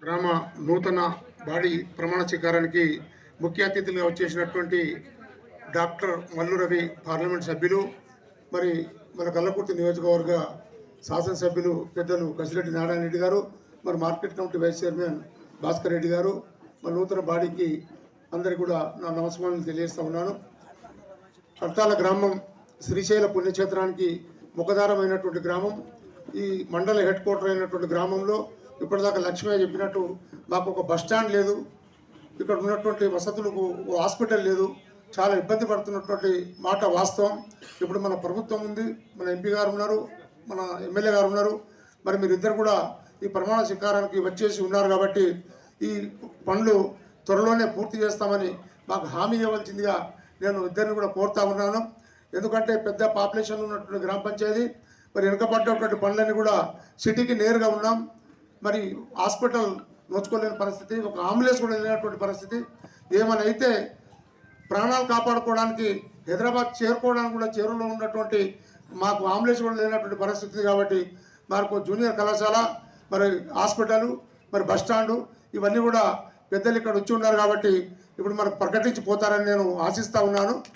గ్రామ నూతన బాడీ ప్రమాణ స్వీకారానికి ముఖ్య అతిథులుగా వచ్చేసినటువంటి డాక్టర్ మల్లు రవి పార్లమెంట్ సభ్యులు, మరి మన కల్లకుర్తి నియోజకవర్గ శాసనసభ్యులు పెద్దలు కసిరెడ్డి నారాయణ రెడ్డి గారు, మరి market committee vice chairman Bhaskar Reddy గారు, మరి నూతన బాడీకి అందరికీ కూడా నా నమస్కారాలు తెలియజేస్తూ ఉన్నాను. కర్తాల గ్రామం శ్రీశైల పుణ్యక్షేత్రానికి ముఖదారమైనటువంటి గ్రామం. ఈ మండల హెడ్ క్వార్టర్ అయినటువంటి గ్రామంలో ఇప్పటిదాకా లక్ష్మయ్య చెప్పినట్టు మాకు ఒక బస్ స్టాండ్ లేదు, ఇక్కడ ఉన్నటువంటి వసతులకు హాస్పిటల్ లేదు, చాలా ఇబ్బంది పడుతున్నటువంటి మాట వాస్తవం. ఇప్పుడు మన ప్రభుత్వం ఉంది, మన ఎంపీ గారు ఉన్నారు, మన ఎమ్మెల్యే గారు ఉన్నారు, మరి మీరిద్దరు కూడా ఈ ప్రమాణ స్వీకారానికి వచ్చేసి ఉన్నారు కాబట్టి ఈ పనులు త్వరలోనే పూర్తి చేస్తామని మాకు హామీ ఇవ్వవలసిందిగా నేను ఇద్దరిని కూడా కోరుతా ఉన్నాను. ఎందుకంటే పెద్ద పాపులేషన్ ఉన్నటువంటి గ్రామ పంచాయతీ, మరి వెనుకబడ్డటువంటి పనులన్నీ కూడా సిటీకి నేరుగా ఉన్నాం. మరి హాస్పిటల్ నోచుకోలేని పరిస్థితి, ఒక అంబులెన్స్ కూడా లేనటువంటి పరిస్థితి. ఏమైనా అయితే ప్రాణాలు కాపాడుకోవడానికి హైదరాబాద్ చేరుకోవడానికి కూడా చేరువలో ఉన్నటువంటి మాకు అంబులెన్స్ కూడా లేనటువంటి పరిస్థితి కాబట్టి మాకు జూనియర్ కళాశాల, మరి హాస్పిటల్, మరి బస్ స్టాండు ఇవన్నీ కూడా పెద్దలు ఇక్కడ వచ్చి ఉన్నారు కాబట్టి ఇప్పుడు మనకు ప్రకటించిపోతారని నేను ఆశిస్తూ ఉన్నాను.